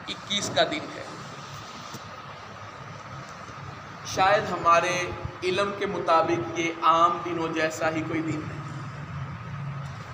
21 کا دن ہے۔ شاید ہمارے علم کے مطابق یہ عام دنوں جیسا ہی کوئی دن ہے،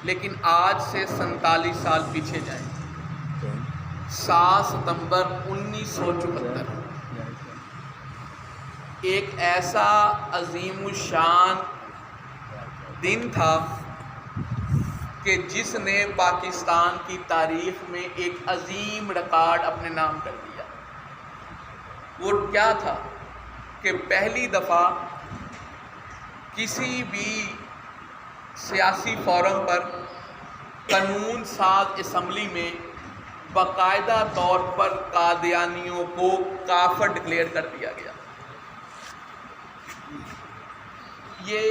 لیکن آج سے 47 سال پیچھے جائیں، 7 ستمبر 1974 ایک ایسا عظیم الشان دن تھا کہ جس نے پاکستان کی تاریخ میں ایک عظیم ریکارڈ اپنے نام کر دیا۔ وہ کیا تھا کہ پہلی دفعہ کسی بھی سیاسی فورم پر قانون ساز اسمبلی میں باقاعدہ طور پر قادیانیوں کو کافر ڈکلیئر کر دیا گیا۔ یہ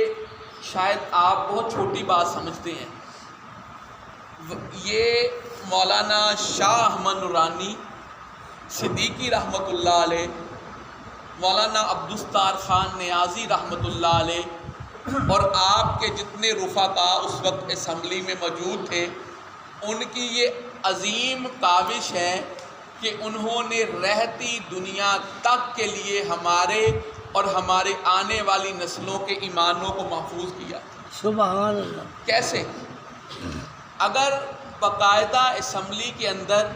شاید آپ بہت چھوٹی بات سمجھتے ہیں، یہ مولانا شاہ احمد نورانی صدیقی رحمۃ اللہ علیہ، مولانا عبدالستار خان نیازی رحمۃ اللہ علیہ اور آپ کے جتنے رفقا اس وقت اسمبلی میں موجود تھے، ان کی یہ عظیم کاوش ہے کہ انہوں نے رہتی دنیا تک کے لیے ہمارے اور ہمارے آنے والی نسلوں کے ایمانوں کو محفوظ کیا۔ سبحان اللہ۔ کیسے؟ اگر باقاعدہ اسمبلی کے اندر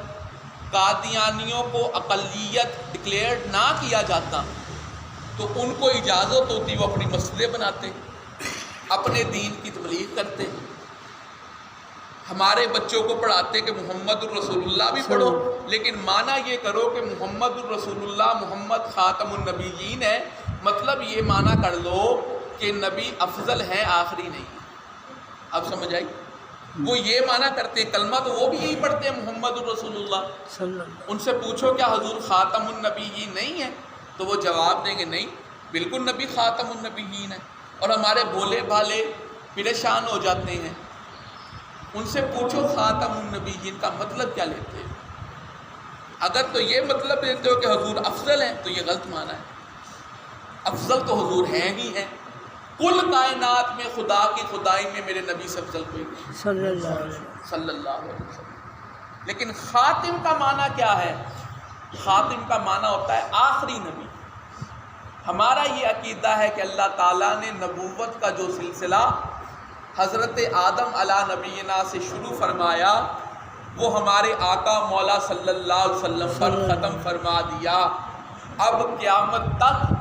قادیانیوں کو اقلیت ڈکلیئرڈ نہ کیا جاتا تو ان کو اجازت ہوتی، وہ اپنی مسجدیں بناتے، اپنے دین کی تبلیغ کرتے، ہمارے بچوں کو پڑھاتے کہ محمد الرسول اللہ بھی پڑھو، لیکن معنی یہ کرو کہ محمد الرسول اللہ محمد خاتم النبیین ہے، مطلب یہ معنی کر لو کہ نبی افضل ہیں، آخری نہیں۔ اب سمجھ آئی؟ وہ یہ معنی کرتے، کلمہ تو وہ بھی یہی پڑھتے ہیں محمد الرسول اللہ۔ ان سے پوچھو کیا حضور خاتم النبیین نہیں ہے؟ تو وہ جواب دیں گے نہیں، بالکل نبی خاتم النبیین ہے۔ اور ہمارے بھولے بھالے پریشان ہو جاتے ہیں، ان سے پوچھو خاتم النبیین کا مطلب کیا لیتے ہیں؟ اگر تو یہ مطلب لیتے ہو کہ حضور افضل ہیں تو یہ غلط معنی ہے۔ افضل تو حضور ہیں ہی ہیں، کل کائنات میں خدا کی خدائی میں میرے نبی سے افضل کوئی نہیں صلی اللہ علیہ صلی اللہ علیہ وسلم۔ لیکن خاتم کا معنی کیا ہے؟ خاتم کا معنی ہوتا ہے آخری نبی۔ ہمارا یہ عقیدہ ہے کہ اللہ تعالیٰ نے نبوت کا جو سلسلہ حضرت آدم علیہ نبینا سے شروع فرمایا، وہ ہمارے آقا مولا صلی اللہ علیہ وسلم پر ختم فرما دیا۔ اب قیامت تک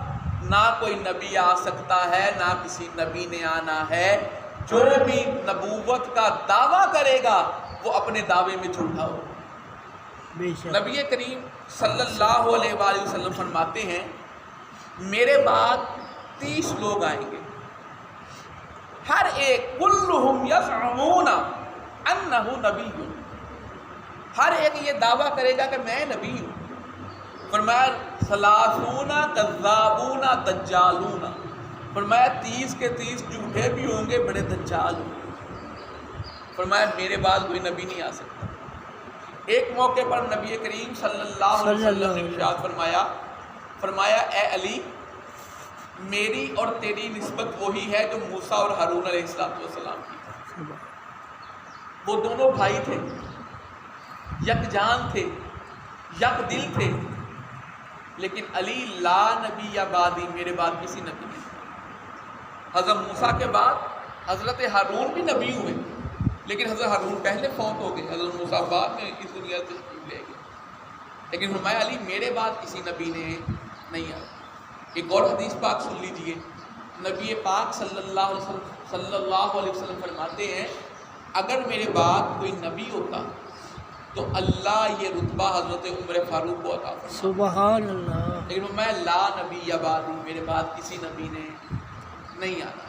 نہ کوئی نبی آ سکتا ہے، نہ کسی نبی نے آنا ہے۔ جو بھی نبوت کا دعویٰ کرے گا وہ اپنے دعوے میں جھوٹا ہو۔ نبی کریم صلی اللہ علیہ وآلہ وسلم فرماتے ہیں میرے بعد 30 لوگ آئیں گے، ہر ایک کلہم یزعمون انہ نبی، ہر ایک یہ دعویٰ کرے گا کہ میں نبی ہوں۔ فرمایا ثلاثون کذابون دجالون، فرمایا 30 کے 30 جھوٹے بھی ہوں گے، بڑے دجال ہوں گے۔ فرمایا میرے بعد کوئی نبی نہیں آ سکتا۔ ایک موقع پر نبی کریم صلی اللہ علیہ وسلم نے ارشاد فرمایا اے علی، میری اور تیری نسبت وہی ہے جو موسیٰ اور ہارون علیہ السلام کی۔ وہ دونوں بھائی تھے، یک جان تھے، یک دل تھے، لیکن علی لا نبی یا بعدی، میرے بعد کسی نبی نہیں۔ حضرت موسیٰ کے بعد حضرت ہارون بھی نبی ہوئے، لیکن حضرت ہارون پہلے فوت ہو گئے، حضرت موسیٰ بعد میں اس دنیا سے تشریف لے گئے۔ لیکن فرمایا علی میرے بعد کسی نبی نے نہیں آیا۔ ایک اور حدیث پاک سن لیجئے، نبی پاک صلی اللہ علیہ وسلم فرماتے ہیں اگر میرے بعد کوئی نبی ہوتا تو اللہ یہ رتبہ حضرت عمر فاروق کو عطا فرماتا۔ سبحان اللہ۔ لیکن میں لا نبی یا بعدی، میرے بعد کسی نبی نے نہیں آنا۔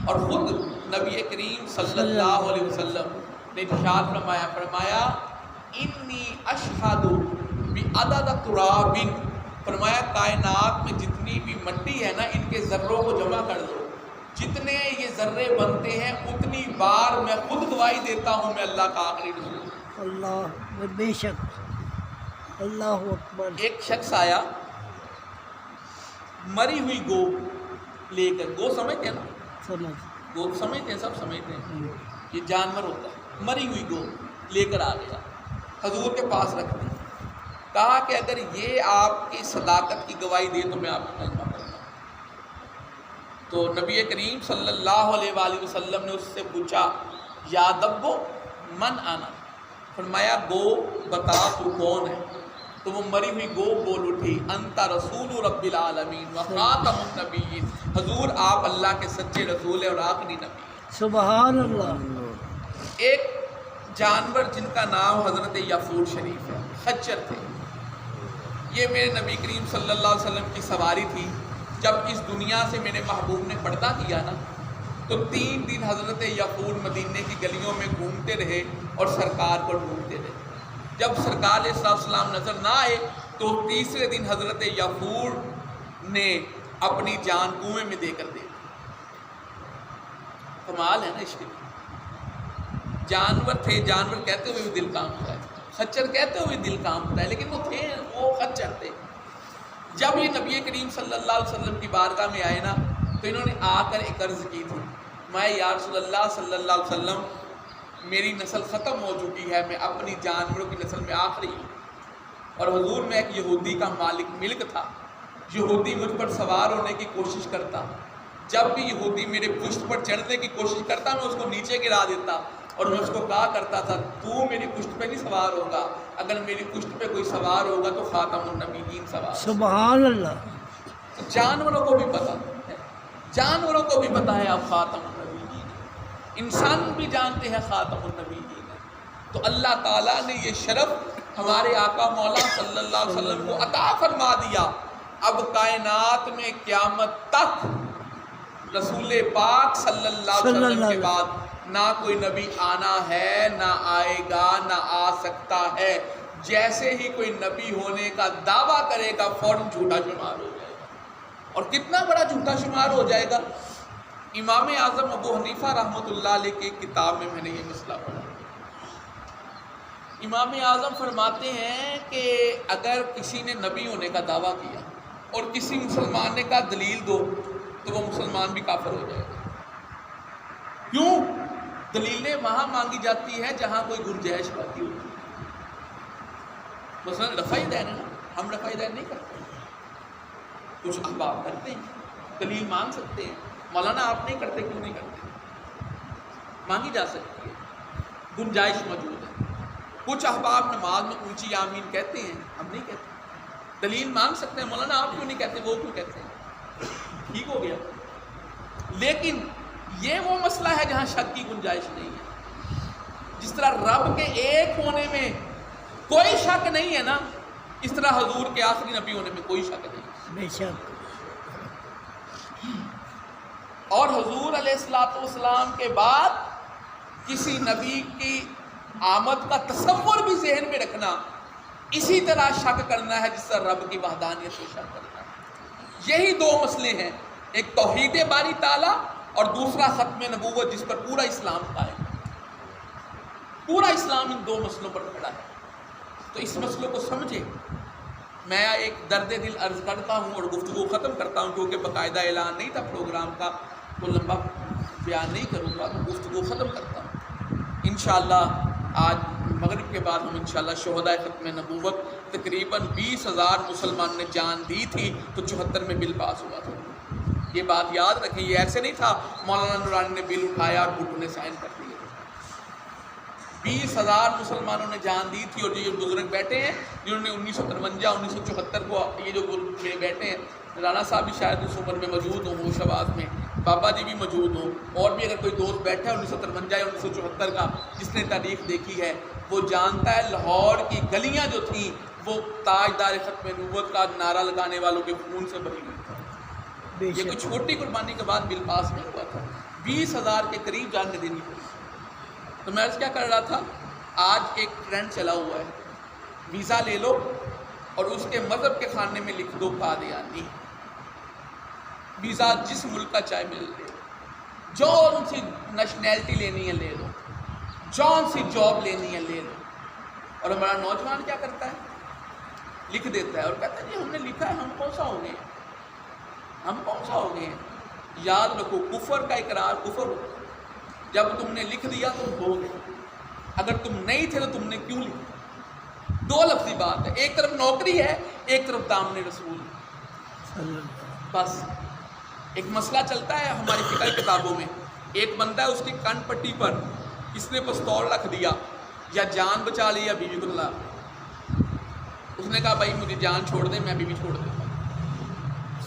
اور خود نبی کریم صلی اللہ علیہ وسلم نے ارشاد فرمایا انی اشہد بعدد تراب، فرمایا کائنات میں جتنی بھی مٹی ہے نا، ان کے ذروں کو جمع کر دو، جتنے یہ ذرے بنتے ہیں اتنی بار میں خود گواہی دیتا ہوں میں اللہ کا آخری رسول ہوں۔ اللہ بے شک، اللہ اکبر۔ ایک شخص آیا مری ہوئی گو لے کر، گو سمجھتے ہیں نا، سمجھ گو سمجھتے ہیں، سب سمجھتے ہیں، یہ جانور ہوتا ہے، مری ہوئی گو لے کر آ گیا، حضور کے پاس رکھ دی۔ کہا کہ اگر یہ آپ کی صداقت کی گواہی دے تو میں آپ کو کلمہ پڑھوں گا۔ تو نبی کریم صلی اللہ علیہ وآلہ وسلم نے اس سے پوچھا یا دبو من آنا، فرمایا گو بتا تو کون ہے؟ تو وہ مری ہوئی گو بول اٹھی انت رسول رب العالمین و خاتم النبیین، حضور آپ اللہ کے سچے رسول ہیں اور آخری نبی ہیں۔ سبحان اللہ۔ ایک جانور جن کا نام حضرت یافور شریف ہے، خچر تھے، یہ میرے نبی کریم صلی اللہ علیہ وسلم کی سواری تھی۔ جب اس دنیا سے میرے محبوب نے پردہ کیا نا تو 3 دن حضرت یافور مدینے کی گلیوں میں گھومتے رہے اور سرکار کو ڈھونڈتے رہے۔ جب سرکار علیہ السلام نظر نہ آئے تو تیسرے دن حضرت یافور نے اپنی جان کنویں میں دے کر دے دی۔ کمال ہے نا عشق کی۔ جانور تھے، جانور کہتے ہوئے بھی دل کانپتا ہے، خچر کہتے ہوئے دل کانپتا ہے، لیکن وہ تھے، وہ خچر تھے۔ جب یہ نبی کریم صلی اللہ علیہ وسلم کی بارگاہ میں آئے نا تو انہوں نے آ کر ایک عرض کی تھی، میں یا رسول اللہ صلی اللہ علیہ وسلم میری نسل ختم ہو چکی ہے، میں اپنی جانوروں کی نسل میں آخری ہوں، اور حضور میں ایک یہودی کا ملک تھا، یہودی مجھ پر سوار ہونے کی کوشش کرتا، جب بھی یہودی میرے پشت پر چڑھنے کی کوشش کرتا میں اس کو نیچے گرا دیتا اور میں اس کو کہا کرتا تھا تو میری پشت پہ نہیں سوار ہوگا، اگر میری پشت پہ کوئی سوار ہوگا تو خاتم النبیین سوار۔ سبحان اللہ۔ جانوروں کو بھی پتا ہے، جانوروں کو بھی پتا ہے آپ خاتم النبیین، انسان بھی جانتے ہیں خاتم النبیین۔ تو اللہ تعالیٰ نے یہ شرف ہمارے آقا مولا صلی اللہ علیہ وسلم کو عطا فرما دیا۔ اب کائنات میں قیامت تک رسول پاک صلی اللہ علیہ وسلم کے بعد نہ کوئی نبی آنا ہے، نہ آئے گا، نہ آ سکتا ہے۔ جیسے ہی کوئی نبی ہونے کا دعویٰ کرے گا فوراً جھوٹا شمار ہو جائے گا، اور کتنا بڑا جھوٹا شمار ہو جائے گا۔ امام اعظم ابو حنیفہ رحمۃ اللہ علیہ کی کتاب میں نے یہ مسئلہ پڑھا۔ امام اعظم فرماتے ہیں کہ اگر کسی نے نبی ہونے کا دعویٰ کیا اور کسی مسلمان نے کہا دلیل دو تو وہ مسلمان بھی کافر ہو جائے گا۔ کیوں؟ دلیلیں وہاں مانگی جاتی ہے جہاں کوئی گنجائش باقی ہوتی ہے۔ مثلا رفع دین ہے نا، ہم رفع دین نہیں کرتے، کچھ احباب کرتے ہیں، دلیل مانگ سکتے ہیں۔ مولانا آپ نہیں کرتے، کیوں نہیں کرتے؟ مانگی جا سکتی ہے، گنجائش موجود ہے۔ کچھ احباب نماز میں اونچی آمین کہتے ہیں، ہم نہیں کہتے، دلیل مانگ سکتے ہیں۔ مولانا آپ کیوں نہیں کہتے، وہ کیوں کہتے ہیں؟ ٹھیک ہو گیا۔ لیکن یہ وہ مسئلہ ہے جہاں شک کی گنجائش نہیں ہے۔ جس طرح رب کے ایک ہونے میں کوئی شک نہیں ہے نا، اس طرح حضور کے آخری نبی ہونے میں کوئی شک نہیں۔ بے شک۔ اور حضور علیہ السلام کے بعد کسی نبی کی آمد کا تصور بھی ذہن میں رکھنا اسی طرح شک کرنا ہے جس طرح رب کی وحدانیت سے شک کرنا ہے۔ یہی 2 مسئلے ہیں، ایک توحید باری تعالیٰ اور دوسرا ختم نبوت جس پر پورا اسلام قائم ہے۔ پورا اسلام ان 2 مسئلوں پر کھڑا ہے۔ تو اس مسئلوں کو سمجھے۔ میں ایک درد دل عرض کرتا ہوں اور گفتگو ختم کرتا ہوں، کیونکہ باقاعدہ اعلان نہیں تھا پروگرام کا، تو لمبا بیان نہیں کروں گا، تو گفتگو ختم کرتا ہوں۔ انشاءاللہ آج مغرب کے بعد ہم انشاءاللہ شہداء ختم نبوت تقریباً 20,000 مسلمان نے جان دی تھی تو 74 میں بل پاس ہوا تھا۔ یہ بات یاد رکھیں، یہ ایسے نہیں تھا مولانا نورانی نے بل اٹھایا اور بھٹو نے سائن کر دیے۔ 20,000 مسلمانوں نے جان دی تھی، اور جو یہ بزرگ بیٹھے ہیں جنہوں نے 1953 1974 کو، یہ جو میرے بیٹے ہیں، رانا صاحب بھی شاید اس عمر میں موجود ہوں، وہ شواز میں بابا جی بھی موجود ہوں، اور بھی اگر کوئی دوست بیٹھا ہے 1953 یا 1974 کا جس نے تاریخ دیکھی ہے، وہ جانتا ہے لاہور کی گلیاں جو تھیں وہ تاجدار ختم نبوت کا نعرہ لگانے والوں کے خون سے بھری ہوئی تھی۔ یہ کوئی چھوٹی قربانی کے بعد بل پاس نہیں ہوا تھا، 20,000 کے قریب جانیں دینی پڑی۔ تو میں کیا کر رہا تھا، آج ایک ٹرینڈ چلا ہوا ہے، ویزا لے لو اور اس کے مذہب کے خانے میں لکھ دو قادیانی۔ ویزا جس ملک کا چاہے مل لے، جون سی نیشنلٹی لینی ہے لے لو، جون سی جاب لینی ہے لے لو۔ اور ہمارا نوجوان کیا کرتا ہے، لکھ دیتا ہے اور کہتا ہے جی ہم نے لکھا ہے، ہم کون سا ہو گئے ہیں، ہم کون سا ہو گئے ہیں۔ یاد رکھو کفر کا اقرار کفر ہوتا ہے، جب تم نے لکھ دیا تم ہو گئے، اگر تم نہیں تھے تو تم نے کیوں لکھا۔ دو لفظی بات ہے، ایک طرف نوکری ہے، ایک طرف دامن رسول ہے. صلی اللہ بس ایک مسئلہ چلتا ہے ہماری فقہ کتابوں میں، ایک بندہ ہے اس کی کن پٹی پر کس نے پستول رکھ دیا، یا جان بچا لی یا بیوی کو طلاق. اس نے کہا بھائی مجھے جان چھوڑ دے، میں بیوی چھوڑ دیتا ہوں.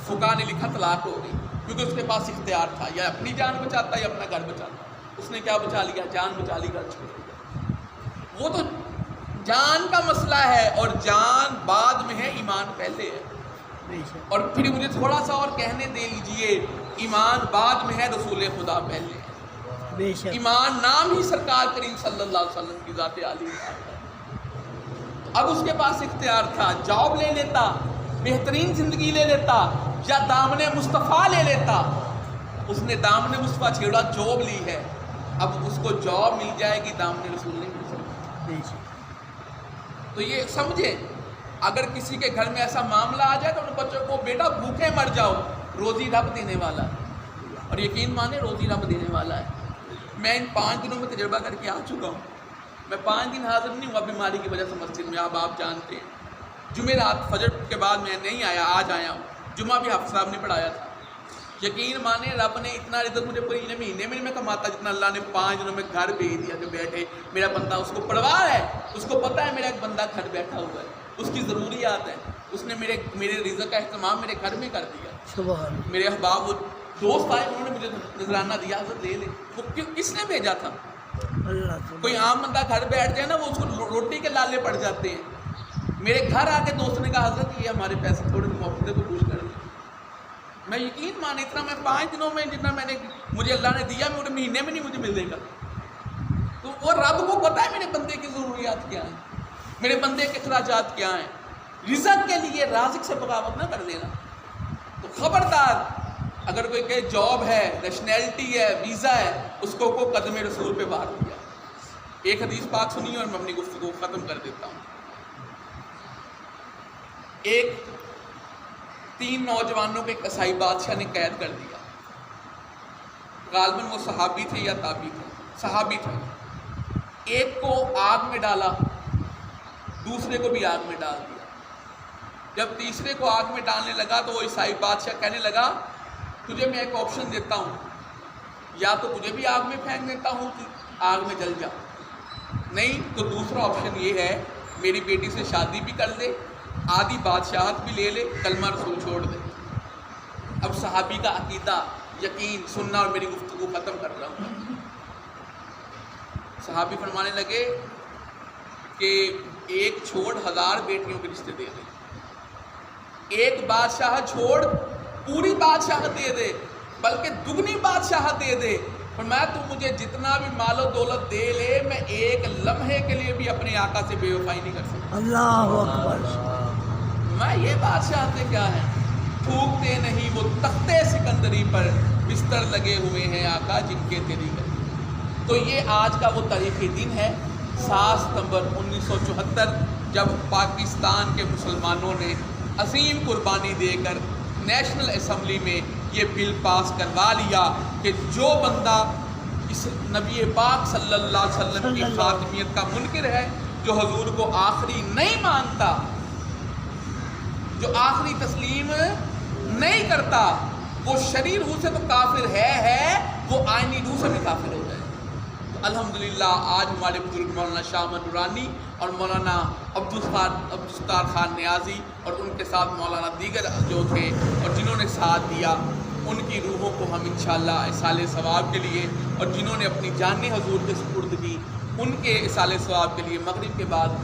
فقہ نے لکھا طلاق ہو گئی، کیونکہ اس کے پاس اختیار تھا، یا اپنی جان بچاتا یا اپنا گھر بچاتا. اس نے کیا بچا لیا؟ جان بچا لی، گھر چھوڑ دیا. وہ تو جان کا مسئلہ ہے، اور جان بعد میں ہے، ایمان پہلے ہے. بے شک اور پھر مجھے تھوڑا سا اور کہنے دے لیجئے، ایمان بعد میں ہے، رسول خدا پہلے ہے. بے شک ایمان نام ہی سرکار کریم صلی اللہ علیہ وسلم کی ذات عالی ہے. اب اس کے پاس اختیار تھا، جاب لے لیتا، بہترین زندگی لے لیتا، یا دامن مصطفیٰ لے لیتا. اس نے دامن مصطفیٰ چھیڑا، جاب لی ہے، اب اس کو جاب مل جائے گی، دامن رسول نہیں مل سکتی. بے شک تو یہ سمجھیں، اگر کسی کے گھر میں ایسا معاملہ آ جائے تو ان بچوں کو بیٹا بھوکے مر جاؤ، روزی رب دینے والا ہے. اور یقین مانے روزی رب دینے والا ہے. میں ان 5 دنوں میں تجربہ کر کے آ چکا ہوں. میں 5 دن حاضر نہیں ہوا بیماری کی وجہ سے مسجد میں، اب آپ جانتے ہیں. جمعرات فجر کے بعد میں نہیں آیا، آج آیا ہوں. جمعہ بھی حافظ صاحب نے پڑھایا تھا. یقین مانے رب نے اتنا رزق مجھے پورے مہینے میں نہیں کماتا جتنا اللہ نے 5 دنوں میں گھر بھیج دیا کہ بیٹھے میرا بندہ، اس کو پرواہ ہے، اس کو پتہ ہے میرا ایک بندہ گھر بیٹھا ہوا ہے، اس کی ضروریات ہیں. اس نے میرے رزق کا اہتمام میرے گھر میں کر دیا. سبحان اللہ. میرے احباب وہ دوست آئے، انہوں نے مجھے نذرانہ دیا، حضرت لے لے. وہ کس نے بھیجا تھا؟ اللہ سبحان کوئی عام بندہ گھر بیٹھ جائے نا، وہ اس کو روٹی کے لالے پڑ جاتے ہیں. میرے گھر آ کے دوست نے کہا حضرت یہ ہمارے پیسے تھوڑے محبت سے قبول کر دیں. میں یقین مانے اتنا میں 5 دنوں میں جتنا مجھے اللہ نے دیا، میرے مہینے میں نہیں مجھے ملے گا. تو وہ رب کو پتہ ہے میرے بندے کی ضروریات کیا ہیں، میرے بندے کے اخراجات کیا ہیں. رزق کے لیے رازق سے بغاوت نہ کر دینا. تو خبردار، اگر کوئی کہ جاب ہے، نیشنلٹی ہے، ویزا ہے، اس کو قدم رسول پہ بار دیا. ایک حدیث پاک سنی اور میں اپنی گفتگو ختم کر دیتا ہوں. ایک 3 نوجوانوں کو ایک عیسائی بادشاہ نے قید کر دیا. غالباً وہ صحابی تھے یا تابعی تھے، صحابی تھے. ایک کو آگ میں ڈالا، دوسرے کو بھی آگ میں ڈال دیا. جب تیسرے کو آگ میں ڈالنے لگا تو وہ عیسائی بادشاہ کہنے لگا تجھے میں ایک آپشن دیتا ہوں، یا تو تجھے بھی آگ میں پھینک دیتا ہوں کہ آگ میں جل جا، نہیں تو دوسرا آپشن یہ ہے میری بیٹی سے شادی بھی کر لے، آدھی بادشاہت بھی لے لے، کلمہ رسول چھوڑ دے. اب صحابی کا عقیدہ، یقین سننا، اور میری گفتگو ختم کر رہا ہوں. صحابی فرمانے لگے کہ ایک چھوڑ 1000 بیٹیوں کے رشتے دے دے، ایک بادشاہ چھوڑ پوری بادشاہت دے دے، بلکہ دگنی بادشاہت دے دے. فرمایا تو مجھے جتنا بھی مال و دولت دے لے، میں ایک لمحے کے لیے بھی اپنے آقا سے بے وفائی نہیں کر سکتا. اللہ اکبر. میں یہ بادشاہتیں کیا ہیں، تھوکتے نہیں وہ تختے سکندری پر، بستر لگے ہوئے ہیں آقا جن کے تیری گلی. تو یہ آج کا وہ تاریخی دن ہے 7 ستمبر 1974، جب پاکستان کے مسلمانوں نے عظیم قربانی دے کر نیشنل اسمبلی میں یہ بل پاس کروا لیا کہ جو بندہ اس نبی پاک صلی اللہ علیہ وسلم کی خاتمیت کا منکر ہے، جو حضور کو آخری نہیں مانتا، جو آخری تسلیم نہیں کرتا، وہ شرعی روح سے تو کافر ہے، وہ آئینی روح سے بھی کافر ہو جائے. تو الحمدللہ آج ہمارے بزرگ مولانا شاہ احمد نورانی اور مولانا عبدالستار خان نیازی اور ان کے ساتھ مولانا دیگر جو تھے اور جنہوں نے ساتھ دیا، ان کی روحوں کو ہم انشاءاللہ اصالِ ثواب کے لیے، اور جنہوں نے اپنی جانیں حضور کے سپرد کی، ان کے اصالِ ثواب کے لیے مغرب کے بعد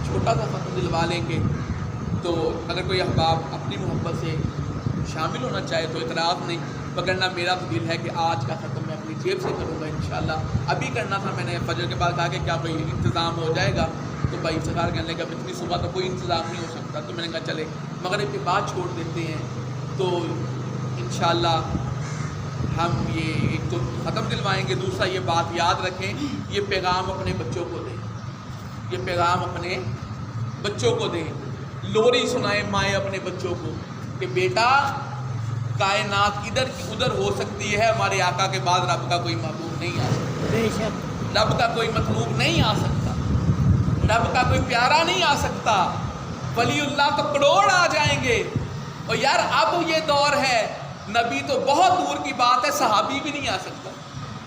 چھوٹا سا ختم دلوا لیں گے. تو اگر کوئی احباب اپنی محبت سے شامل ہونا چاہے تو اعتراض نہیں، وگرنہ میرا تو دل ہے کہ آج کا ختم میں اپنی جیب سے کروں گا انشاءاللہ. ابھی کرنا تھا، میں نے فجر کے بعد کہا کہ کیا کوئی انتظام ہو جائے گا، تو بھائی سرکار کہنے لگا اتنی صبح تو کوئی انتظام نہیں ہو سکتا. تو میں نے کہا چلے مغرب کے بعد چھوڑ دیتے ہیں. تو انشاءاللہ ہم یہ ایک تو ختم دلوائیں گے، دوسرا یہ بات یاد رکھیں، یہ پیغام اپنے بچوں کو دیں، یہ پیغام اپنے بچوں کو دیں. لوری سنائیں مائیں اپنے بچوں کو کہ بیٹا کائنات ادھر کی ادھر ہو سکتی ہے، ہمارے آقا کے بعد رب کا کوئی معبود نہیں آ سکتا، بے شک رب کا کوئی مطلوب نہیں آ سکتا، رب کا کوئی پیارا نہیں آ سکتا، ولی اللہ تو کروڑ آ جائیں گے۔ اور یار اب یہ دور ہے، نبی تو بہت دور کی بات ہے، صحابی بھی نہیں آ سکتا۔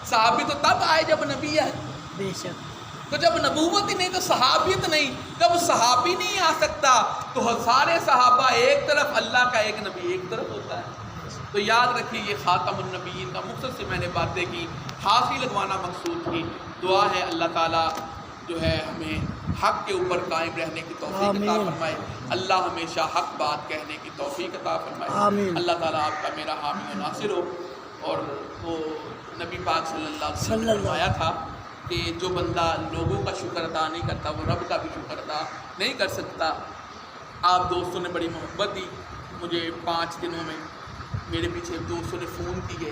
صحابی تو تب آئے جب نبی ہے، بے شک تو جب نبوت ہی نہیں تو صحابیت نہیں، جب صحابی نہیں آ سکتا تو سارے صحابہ ایک طرف، اللہ کا ایک نبی ایک طرف ہوتا ہے۔ تو یاد رکھیے یہ خاتم النبیین کا مقصد سے میں نے باتیں کی، حاصل لگوانا مقصود تھی۔ دعا ہے اللہ تعالیٰ جو ہے ہمیں حق کے اوپر قائم رہنے کی توفیق عطا آمین۔ فرمائے، اللہ ہمیشہ حق بات کہنے کی توفیق عطا فرمائے۔ آمین۔ اللہ تعالیٰ آپ کا میرا حامی و ناصر ہو۔ اور وہ نبی پاک صلی اللہ علیہ وسلم نے فرمایا تھا کہ جو بندہ لوگوں کا شکر ادا نہیں کرتا وہ رب کا بھی شکر ادا نہیں کر سکتا۔ آپ دوستوں نے بڑی محبت دی مجھے، 5 دنوں میں میرے پیچھے دوستوں نے فون کیے،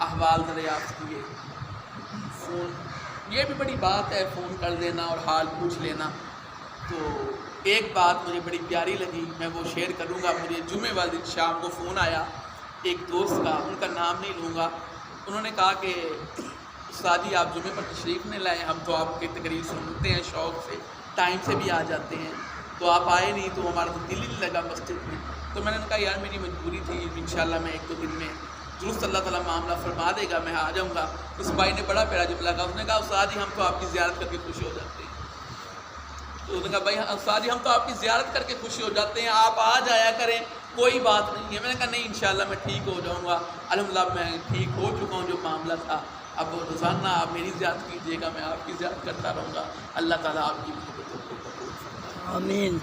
احوال دریافت کیے۔ فون یہ بھی بڑی بات ہے، فون کر دینا اور حال پوچھ لینا۔ تو ایک بات مجھے بڑی پیاری لگی، میں وہ شیئر کروں گا۔ مجھے جمعے والے دن شام کو فون آیا ایک دوست کا، ان کا نام نہیں لوں گا۔ انہوں نے کہا کہ استاد جی آپ جمعے پر تشریف نہیں لائے، ہم تو آپ کی تقریر سنتے ہیں شوق سے، ٹائم سے بھی آ جاتے ہیں، تو آپ آئے نہیں تو ہمارا تو دل ہی نہیں لگا مسجد میں۔ تو میں نے کہا یار میری مجبوری تھی، انشاءاللہ میں 1-2 دن میں درست اللہ تعالیٰ معاملہ فرما دے گا، میں آ جاؤں گا۔ اس بھائی نے بڑا پیارا جملہ کہا، اس نے کہا استاد جی ہم تو آپ کی زیارت کر کے خوشی ہو جاتے ہیں۔ تو انہوں نے کہا بھائی استاد جی ہم تو آپ کی زیارت کر کے خوشی ہو جاتے ہیں، آپ آ جایا کریں، کوئی بات نہیں ہے۔ میں نے کہا نہیں انشاءاللہ میں ٹھیک ہو جاؤں گا، الحمدللہ میں ٹھیک ہو چکا ہوں۔ جو معاملہ تھا اب روزانہ آپ میری زیارت کیجیے گا، میں آپ کی زیارت کرتا رہوں گا۔ اللہ تعالیٰ آپ کی محبتوں کو قبول فرمائے۔ آمین۔